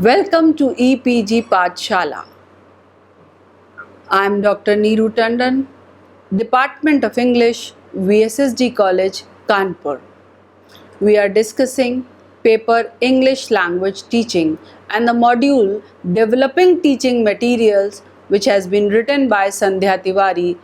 Welcome to EPG Pathshala. I am Dr. Neeru Tandon, Department of English, VSSD College, Kanpur. We are discussing paper English language teaching and the module Developing Teaching Materials, which has been written by Sandhya Tiwari,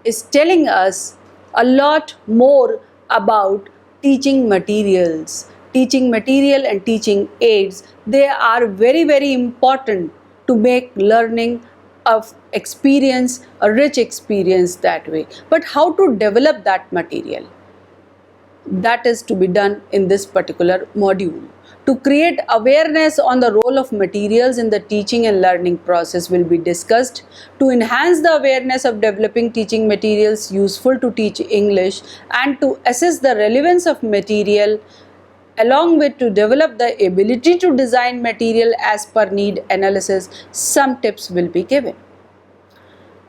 is telling us a lot more about teaching materials. Teaching material and teaching aids, they are very important to make learning of experience a rich experience that way. But how to develop that material? That is to be done in this particular module. To create awareness on the role of materials in the teaching and learning process will be discussed. To enhance the awareness of developing teaching materials useful to teach English and to assess the relevance of material, along with to develop the ability to design material as per need analysis, some tips will be given.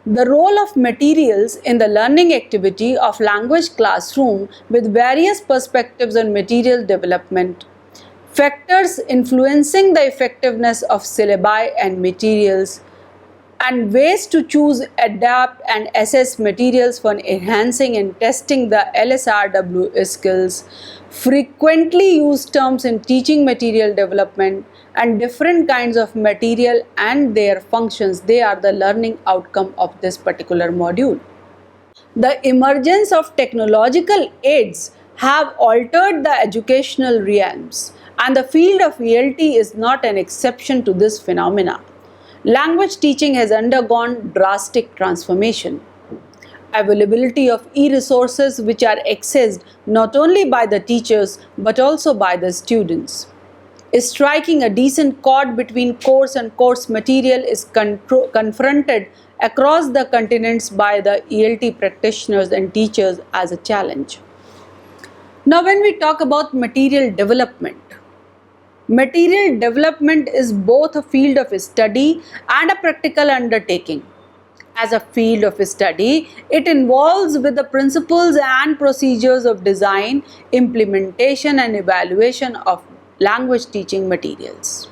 The role of materials in the learning activity of language classroom with various perspectives on material development, factors influencing the effectiveness of syllabi and materials, and ways to choose, adapt and assess materials for enhancing and testing the LSRW skills, frequently used terms in teaching material development, and different kinds of material and their functions. They are the learning outcome of this particular module. The emergence of technological aids have altered the educational realms, and the field of ELT is not an exception to this phenomena. Language teaching has undergone drastic transformation. Availability of e-resources which are accessed not only by the teachers but also by the students. Striking a decent chord between course and course material is confronted across the continents by the ELT practitioners and teachers as a challenge. Now, when we talk about material development is both a field of study and a practical undertaking. As a field of study, it involves with the principles and procedures of design, implementation and evaluation of language teaching materials.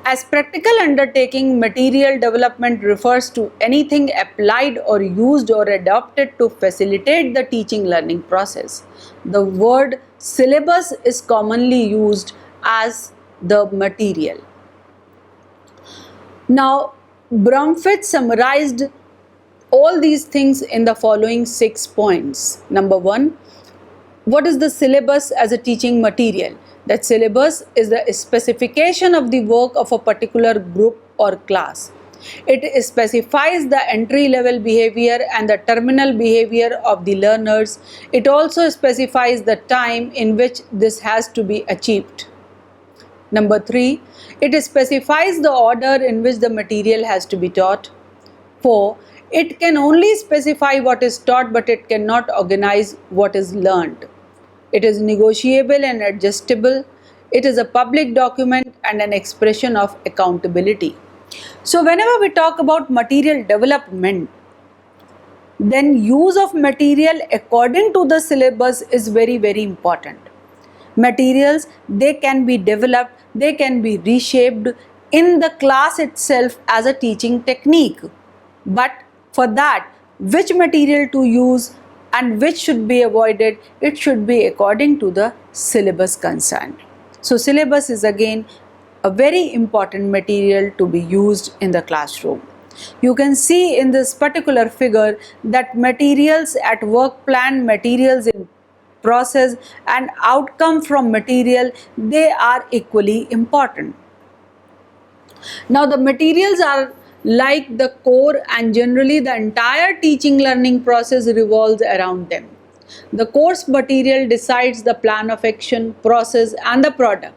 As practical undertaking, material development refers to anything applied or used or adopted to facilitate the teaching learning process. The word syllabus is commonly used as the material. Now, Brumfitt summarized all these things in the following 6 points. Number 1, what is the syllabus as a teaching material? That syllabus is the specification of the work of a particular group or class. It specifies the entry-level behavior and the terminal behavior of the learners. It also specifies the time in which this has to be achieved. Number 3, it specifies the order in which the material has to be taught. 4, it can only specify what is taught, but it cannot organize what is learned. It is negotiable and adjustable. It is a public document and an expression of accountability. So whenever we talk about material development, then use of material according to the syllabus is very important. Materials, they can be developed, they can be reshaped in the class itself as a teaching technique. But for that, which material to use and which should be avoided, it should be according to the syllabus concerned. So syllabus is again a very important material to be used in the classroom. You can see in this particular figure that materials at work plan, materials in process and outcome from material, they are equally important. Now the materials are like the core, and generally the entire teaching learning process revolves around them. The course material decides the plan of action, process and the product.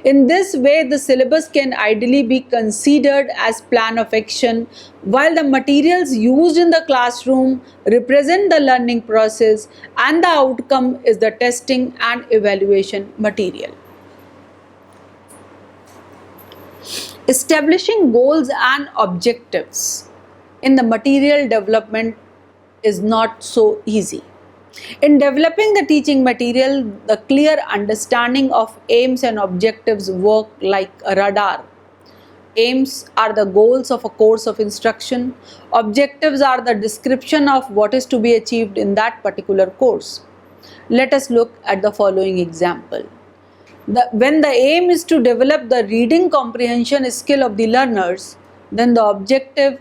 In this way, the syllabus can ideally be considered as plan of action, while the materials used in the classroom represent the learning process and the outcome is the testing and evaluation material. Establishing goals and objectives in the material development is not so easy. In developing the teaching material, the clear understanding of aims and objectives work like a radar. Aims are the goals of a course of instruction. Objectives are the description of what is to be achieved in that particular course. Let us look at the following example. When the aim is to develop the reading comprehension skill of the learners, then the objective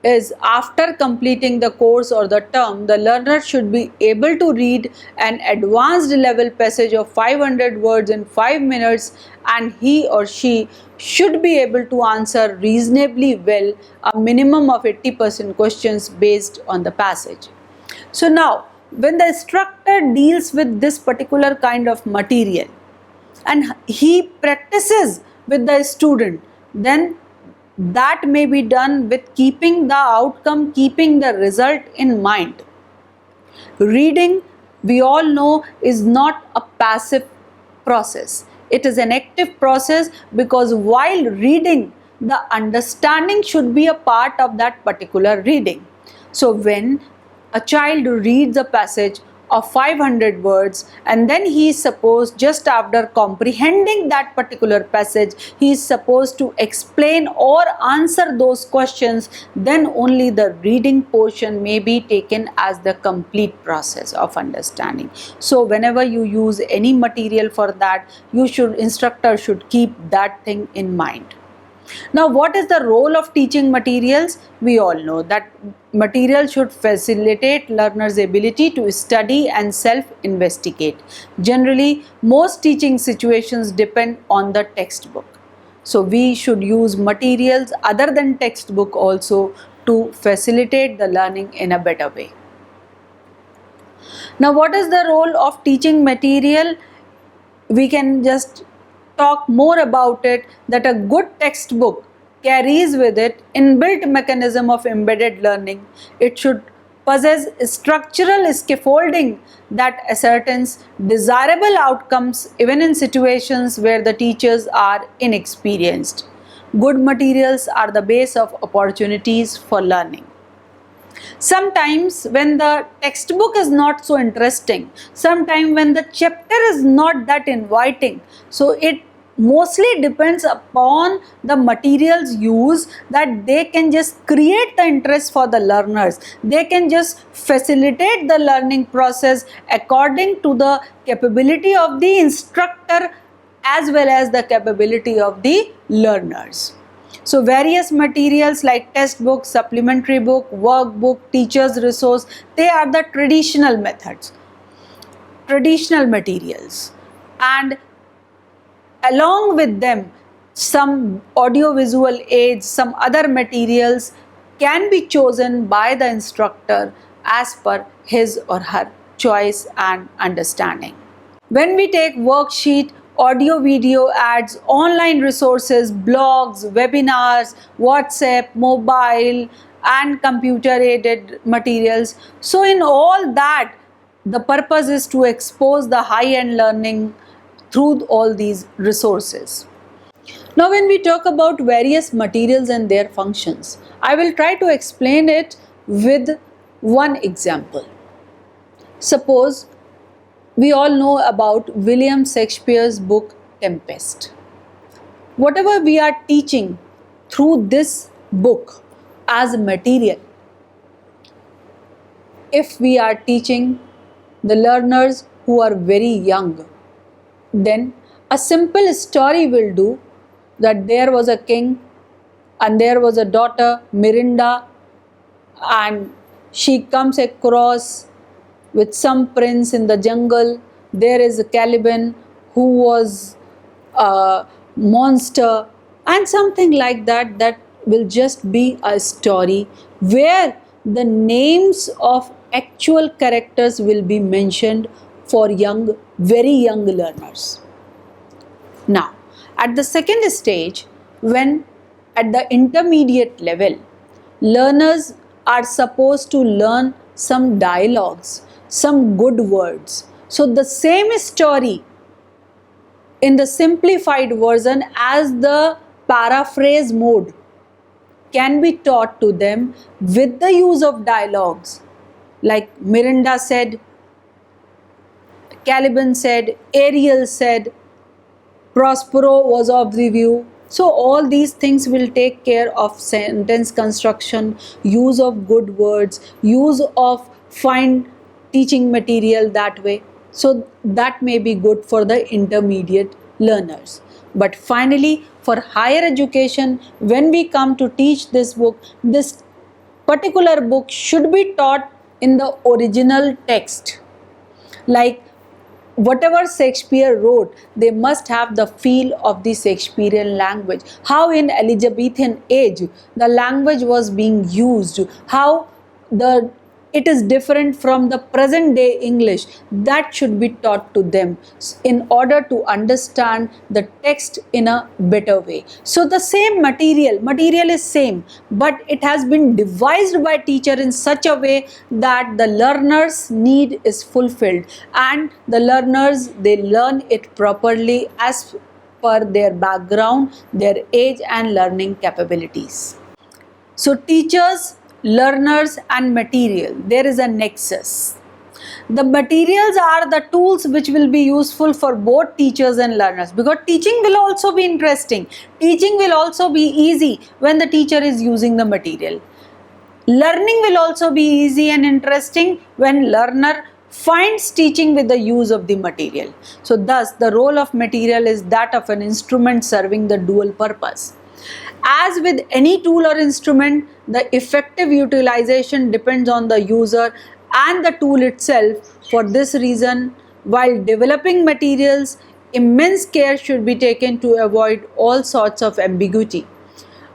is after completing the course or the term, the learner should be able to read an advanced level passage of 500 words in 5 minutes, and he or she should be able to answer reasonably well a minimum of 80% questions based on the passage. So now, when the instructor deals with this particular kind of material and he practices with the student, then that may be done with keeping the outcome, keeping the result in mind. Reading, we all know, is not a passive process. It is an active process, because while reading, the understanding should be a part of that particular reading. So when a child reads a passage of 500 words and then he is supposed, just after comprehending that particular passage, he is supposed to explain or answer those questions, then only the reading portion may be taken as the complete process of understanding. So whenever you use any material for that, instructor should keep that thing in mind. Now, what is the role of teaching materials? We all know that material should facilitate learners' ability to study and self-investigate. Generally, most teaching situations depend on the textbook. So, we should use materials other than textbook also to facilitate the learning in a better way. Now, what is the role of teaching material? We can just talk more about it, that a good textbook carries with it inbuilt mechanism of embedded learning. It should possess structural scaffolding that ascertains desirable outcomes even in situations where the teachers are inexperienced. Good materials are the base of opportunities for learning. Sometimes when the textbook is not so interesting, sometimes when the chapter is not that inviting, so it mostly depends upon the materials used, that they can just create the interest for the learners. They can just facilitate the learning process according to the capability of the instructor as well as the capability of the learners. So various materials like textbook, supplementary book, workbook, teacher's resource, they are the traditional methods, traditional materials. And along with them, some audiovisual aids, some other materials can be chosen by the instructor as per his or her choice and understanding. When we take worksheet, audio video ads, online resources, blogs, webinars, WhatsApp, mobile and computer aided materials, so in all that, the purpose is to expose the high-end learning through all these resources. Now when we talk about various materials and their functions, I will try to explain it with one example. Suppose we all know about William Shakespeare's book Tempest. Whatever we are teaching through this book as material, if we are teaching the learners who are very young, then a simple story will do, that there was a king and there was a daughter, Miranda, and she comes across with some prince in the jungle. There is a Caliban who was a monster and something like that. That will just be a story where the names of actual characters will be mentioned for young, very young learners. Now, at the second stage, when at the intermediate level, learners are supposed to learn some dialogues, some good words. So the same story in the simplified version as the paraphrase mode can be taught to them with the use of dialogues. Like Miranda said, Caliban said, Ariel said, Prospero was of the view. So all these things will take care of sentence construction, use of good words, use of fine teaching material that way. So that may be good for the intermediate learners. But finally, for higher education, when we come to teach this book, this particular book should be taught in the original text. Like whatever Shakespeare wrote, they must have the feel of the Shakespearean language. How in Elizabethan age the language was being used, how it is different from the present day English, that should be taught to them in order to understand the text in a better way. So the same material is same, but it has been devised by teacher in such a way that the learner's need is fulfilled, and the learners, they learn it properly as per their background, their age and learning capabilities. So teachers, learners and material, there is a nexus. The materials are the tools which will be useful for both teachers and learners, because teaching will also be interesting. Teaching will also be easy when the teacher is using the material. Learning will also be easy and interesting when learner finds teaching with the use of the material. So thus the role of material is that of an instrument serving the dual purpose. As with any tool or instrument, the effective utilization depends on the user and the tool itself. For this reason, while developing materials, immense care should be taken to avoid all sorts of ambiguity.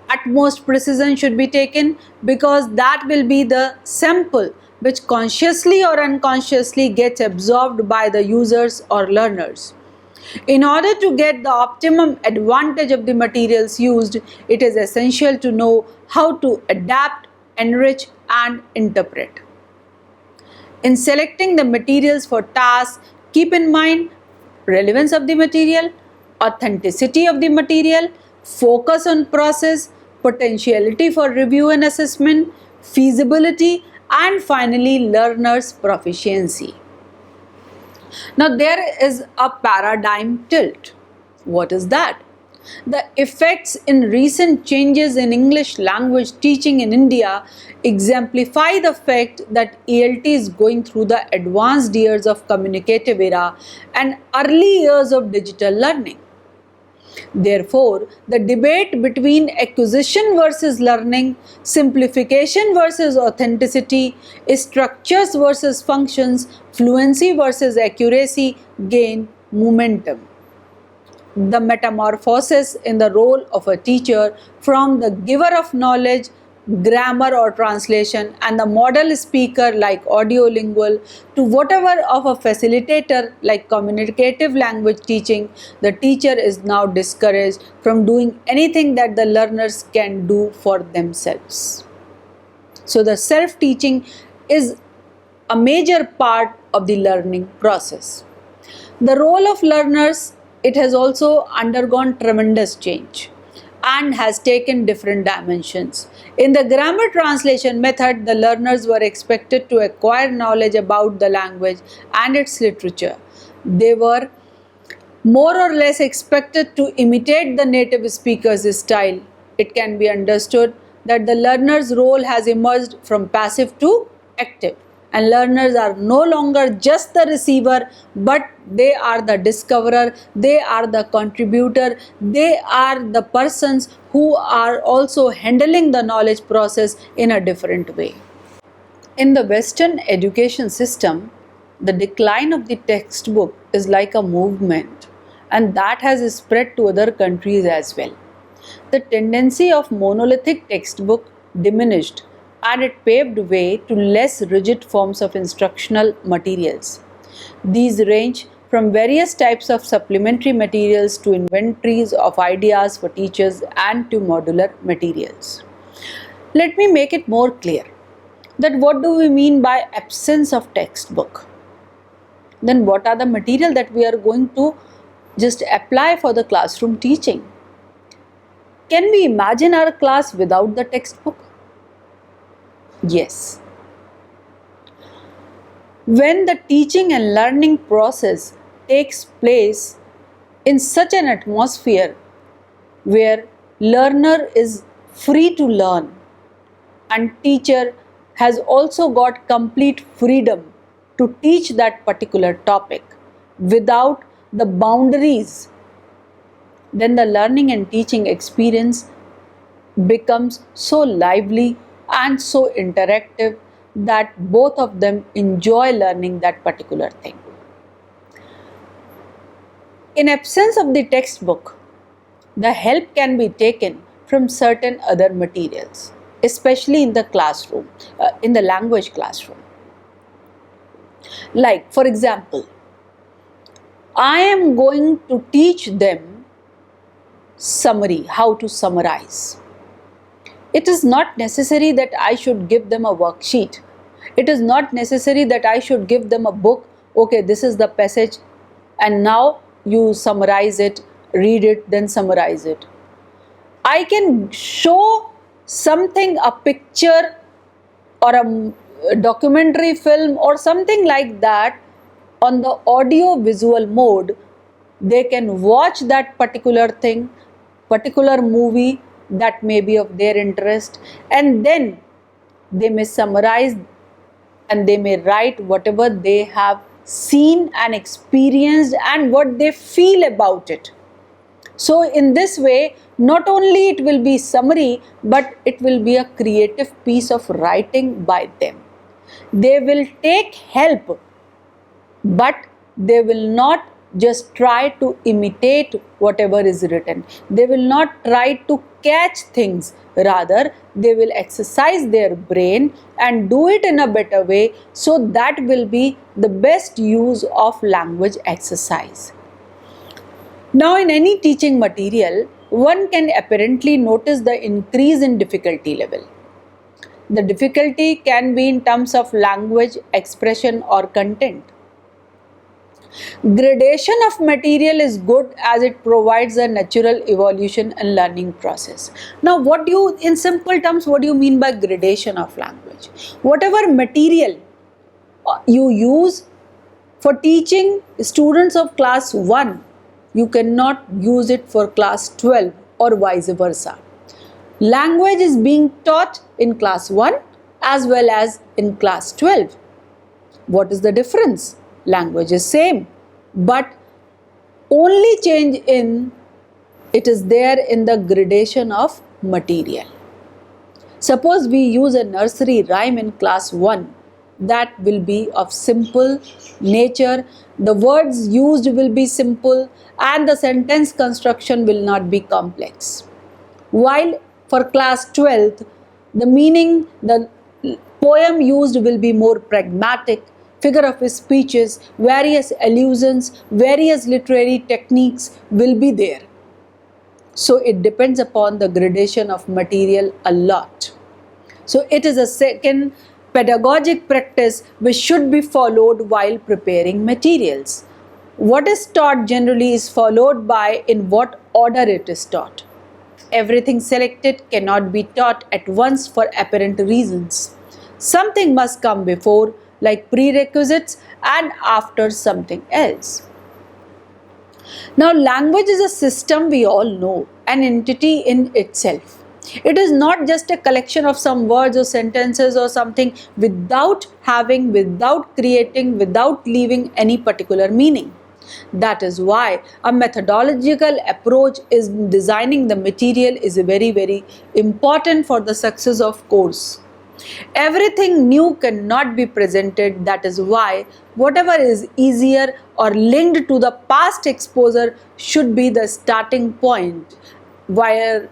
Utmost precision should be taken, because that will be the sample which consciously or unconsciously gets absorbed by the users or learners. In order to get the optimum advantage of the materials used, it is essential to know how to adapt, enrich and interpret. In selecting the materials for tasks, keep in mind relevance of the material, authenticity of the material, focus on process, potentiality for review and assessment, feasibility, and finally learner's proficiency. Now there is a paradigm tilt. What is that? The effects in recent changes in English language teaching in India exemplify the fact that ELT is going through the advanced years of communicative era and early years of digital learning. Therefore, the debate between acquisition versus learning, simplification versus authenticity, structures versus functions, fluency versus accuracy gain momentum. The metamorphosis in the role of a teacher from the giver of knowledge, grammar or translation, and the model speaker like audiolingual to whatever of a facilitator like communicative language teaching, the teacher is now discouraged from doing anything that the learners can do for themselves. So the self-teaching is a major part of the learning process. The role of learners, it has also undergone tremendous change and has taken different dimensions. In the grammar translation method, the learners were expected to acquire knowledge about the language and its literature. They were more or less expected to imitate the native speaker's style. It can be understood that the learner's role has emerged from passive to active, and learners are no longer just the receiver, but they are the discoverer, they are the contributor, they are the persons who are also handling the knowledge process in a different way. In the Western education system, the decline of the textbook is like a movement, and that has spread to other countries as well. The tendency of monolithic textbook diminished, and it paved way to less rigid forms of instructional materials. These range from various types of supplementary materials to inventories of ideas for teachers and to modular materials. Let me make it more clear that what do we mean by absence of textbook? Then what are the material that we are going to just apply for the classroom teaching? Can we imagine our class without the textbook? Yes. When the teaching and learning process takes place in such an atmosphere where learner is free to learn and teacher has also got complete freedom to teach that particular topic without the boundaries, then the learning and teaching experience becomes so lively and so interactive that both of them enjoy learning that particular thing. In absence of the textbook, the help can be taken from certain other materials, especially in the classroom, in the language classroom. Like, for example, I am going to teach them summary, how to summarize. It is not necessary that I should give them a worksheet. It is not necessary that I should give them a book. Okay, this is the passage and now you summarize it, read it, then summarize it. I can show something, a picture or a documentary film or something like that on the audio visual mode. They can watch that particular thing, particular movie that may be of their interest, and then they may summarize and they may write whatever they have seen and experienced and what they feel about it. So in this way, not only it will be summary, but it will be a creative piece of writing by them. They will take help, but they will not just try to imitate whatever is written. They will not try to catch things. Rather, they will exercise their brain and do it in a better way. So that will be the best use of language exercise. Now, in any teaching material, one can apparently notice the increase in difficulty level. The difficulty can be in terms of language, expression, or content. Gradation of material is good as it provides a natural evolution and learning process. Now, in simple terms, what do you mean by gradation of language? Whatever material you use for teaching students of class 1, you cannot use it for class 12 or vice versa. Language is being taught in class 1 as well as in class 12. What is the difference? Language is same, but only change it is there in the gradation of material. Suppose we use a nursery rhyme in class 1, that will be of simple nature, the words used will be simple and the sentence construction will not be complex. While for class 12th, the meaning, the poem used will be more pragmatic, figure of speeches, various allusions, various literary techniques will be there. So it depends upon the gradation of material a lot. So it is a second pedagogic practice which should be followed while preparing materials. What is taught generally is followed by in what order it is taught. Everything selected cannot be taught at once for apparent reasons. Something must come before, like prerequisites, and after something else. Now, language is a system we all know, an entity in itself. It is not just a collection of some words or sentences or something without creating, without leaving any particular meaning. That is why a methodological approach in designing the material is very, very important for the success of course. Everything new cannot be presented. That is why whatever is easier or linked to the past exposure should be the starting point where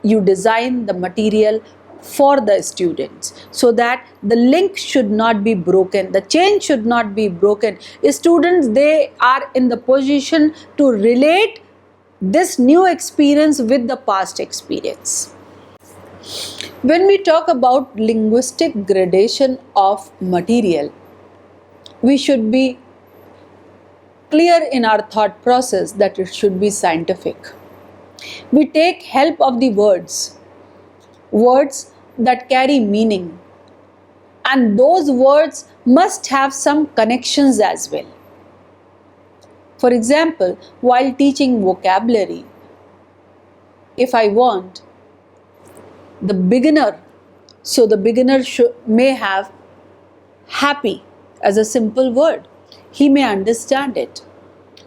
you design the material for the students, so that the link should not be broken, the chain should not be broken. Students, they are in the position to relate this new experience with the past experience. When we talk about linguistic gradation of material, we should be clear in our thought process that it should be scientific. We take help of the words that carry meaning, and those words must have some connections as well. For example, while teaching vocabulary, if I want the beginner, so the beginner may have happy as a simple word. He may understand it.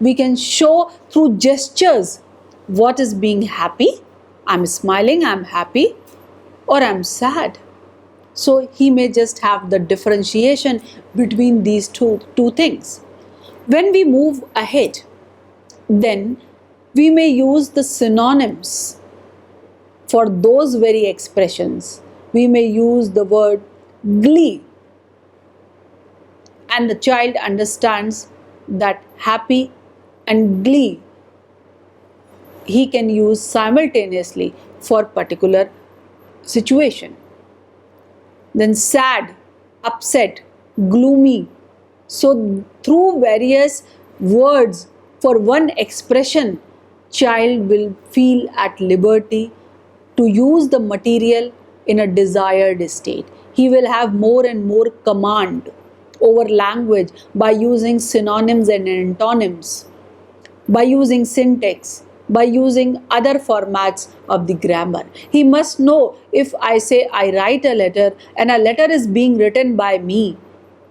We can show through gestures what is being happy. I'm smiling, I'm happy, or I'm sad. So he may just have the differentiation between these two things. When we move ahead, then we may use the synonyms for those very expressions. We may use the word glee, and the child understands that happy and glee he can use simultaneously for particular situation. Then sad, upset, gloomy. So through various words for one expression, child will feel at liberty to use the material in a desired state. He will have more and more command over language by using synonyms and antonyms, by using syntax, by using other formats of the grammar. He must know, if I say I write a letter and a letter is being written by me,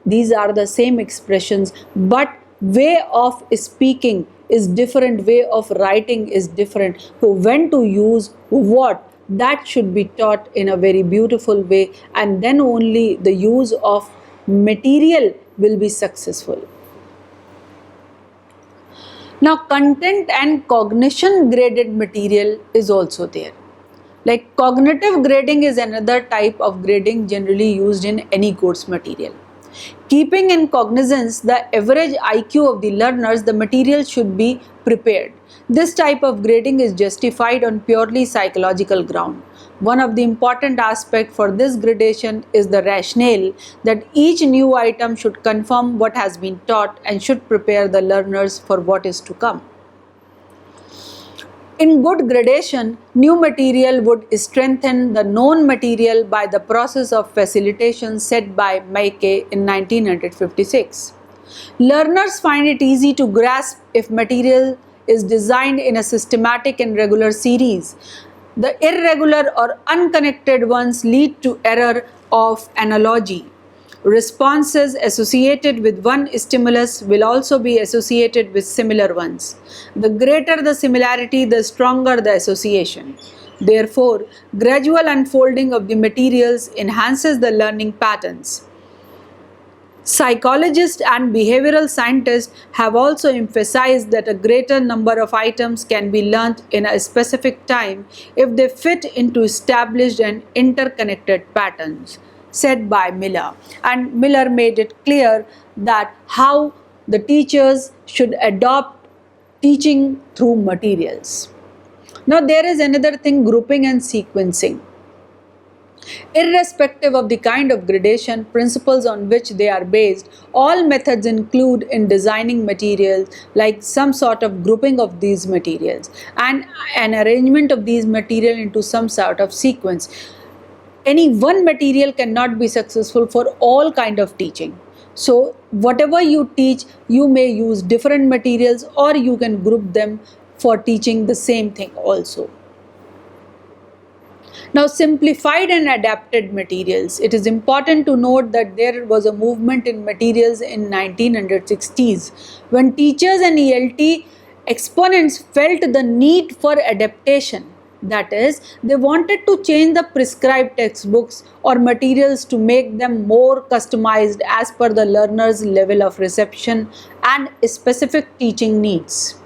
these are the same expressions, but way of speaking is different, way of writing is different. So when to use what, that should be taught in a very beautiful way, and then only the use of material will be successful. Now, content and cognition graded material is also there. Like cognitive grading is another type of grading generally used in any course material. Keeping in cognizance the average IQ of the learners, the material should be prepared. This type of grading is justified on purely psychological ground. One of the important aspects for this gradation is the rationale that each new item should confirm what has been taught and should prepare the learners for what is to come. In good gradation, new material would strengthen the known material by the process of facilitation set by Mackay in 1956. Learners find it easy to grasp if material is designed in a systematic and regular series. The irregular or unconnected ones lead to error of analogy. Responses associated with one stimulus will also be associated with similar ones. The greater the similarity, the stronger the association. Therefore, gradual unfolding of the materials enhances the learning patterns. Psychologists and behavioral scientists have also emphasized that a greater number of items can be learnt in a specific time if they fit into established and interconnected patterns, said by Miller. And Miller made it clear that how the teachers should adopt teaching through materials. Now there is another thing, grouping and sequencing. Irrespective of the kind of gradation principles on which they are based, all methods include in designing materials like some sort of grouping of these materials and an arrangement of these materials into some sort of sequence. Any one material cannot be successful for all kind of teaching. So whatever you teach, you may use different materials or you can group them for teaching the same thing also. Now, simplified and adapted materials. It is important to note that there was a movement in materials in 1960s when teachers and ELT exponents felt the need for adaptation. That is, they wanted to change the prescribed textbooks or materials to make them more customized as per the learner's level of reception and specific teaching needs.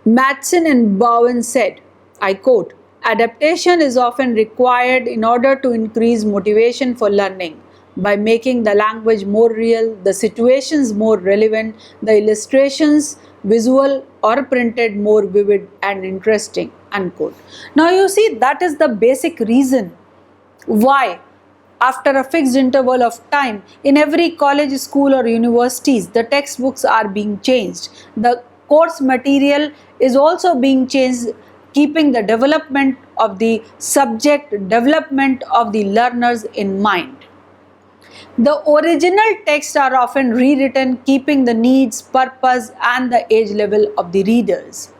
Mattson and Bowen said, I quote, "Adaptation is often required in order to increase motivation for learning by making the language more real, the situations more relevant, the illustrations, visual or printed, more vivid and interesting." Unquote. Now you see, that is the basic reason why after a fixed interval of time in every college, school or universities, the textbooks are being changed. The course material is also being changed, keeping the development of the subject, development of the learners in mind. The original texts are often rewritten, keeping the needs, purpose, and the age level of the readers.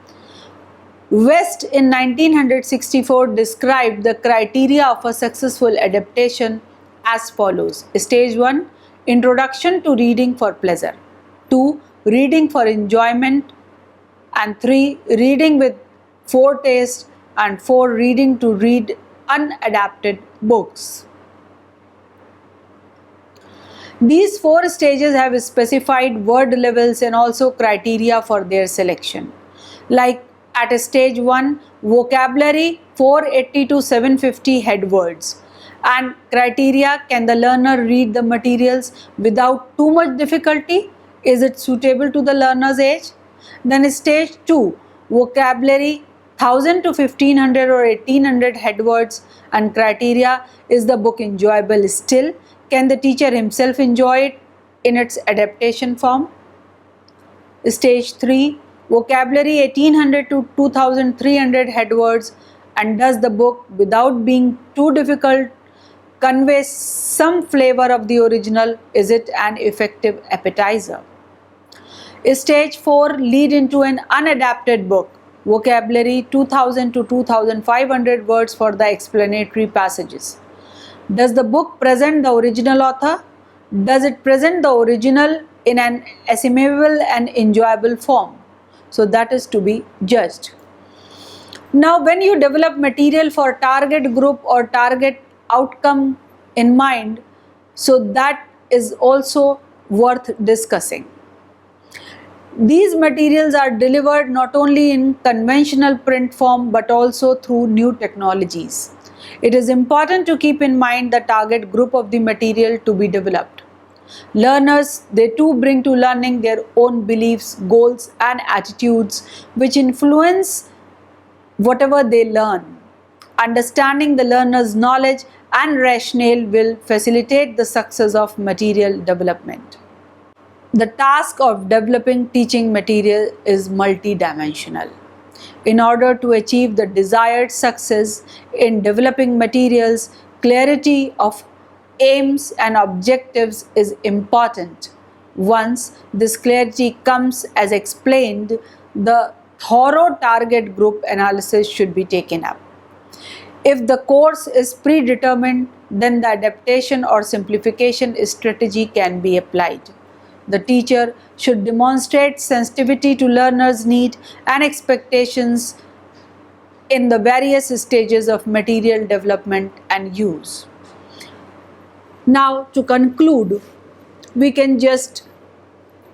West in 1964 described the criteria of a successful adaptation as follows. Stage 1, Introduction to reading for pleasure. 2, Reading for enjoyment. And 3, Reading with foretaste. And 4, Reading to read unadapted books. These 4 stages have specified word levels and also criteria for their selection. Like at stage 1, vocabulary 480 to 750 head words. And criteria: can the learner read the materials without too much difficulty? Is it suitable to the learner's age? Then stage 2, vocabulary 1000 to 1500 or 1800 head words. And criteria: is the book enjoyable still? Can the teacher himself enjoy it in its adaptation form? Stage 3, vocabulary 1800 to 2300 head words. And does the book, without being too difficult, convey some flavor of the original? Is it an effective appetizer? Stage 4, lead into an unadapted book. Vocabulary 2000 to 2500 words for the explanatory passages. Does the book present the original author? Does it present the original in an assimilable and enjoyable form? So that is to be judged. Now, when you develop material for target group or target outcome in mind, so that is also worth discussing. These materials are delivered not only in conventional print form but also through new technologies. It is important to keep in mind the target group of the material to be developed. Learners, they too bring to learning their own beliefs, goals, and attitudes which influence whatever they learn. Understanding the learner's knowledge and rationale will facilitate the success of material development. The task of developing teaching material is multidimensional. In order to achieve the desired success in developing materials, clarity of aims and objectives is important. Once this clarity comes as explained, the thorough target group analysis should be taken up. If the course is predetermined, then the adaptation or simplification strategy can be applied. The teacher should demonstrate sensitivity to learners' need and expectations in the various stages of material development and use. Now, to conclude, we can just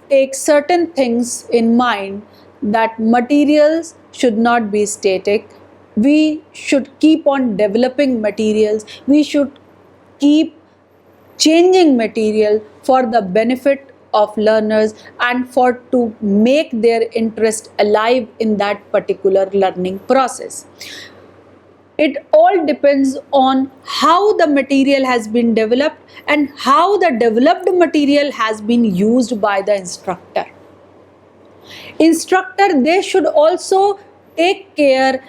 take certain things in mind that materials should not be static. We should keep on developing materials. We should keep changing material for the benefit of learners and for to make their interest alive in that particular learning process. It all depends on how the material has been developed and how the developed material has been used by the instructor. Instructor, they should also take care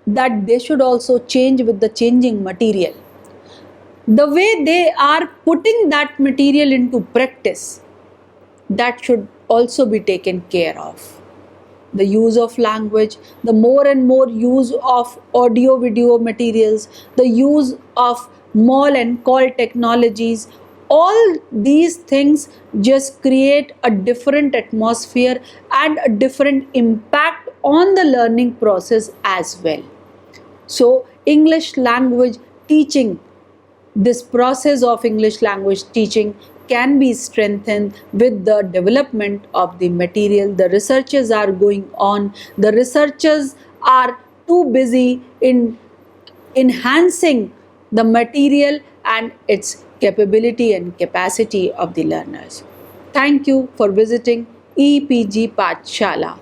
that they should also change with the changing material. The way they are putting that material into practice, that should also be taken care of. The use of language, the more and more use of audio video materials, the use of mall and call technologies, all these things just create a different atmosphere and a different impact on the learning process as well. So English language teaching, this process of English language teaching can be strengthened with the development of the material. The researchers are going on. The researchers are too busy in enhancing the material and its capability and capacity of the learners. Thank you for visiting EPG Pathshala.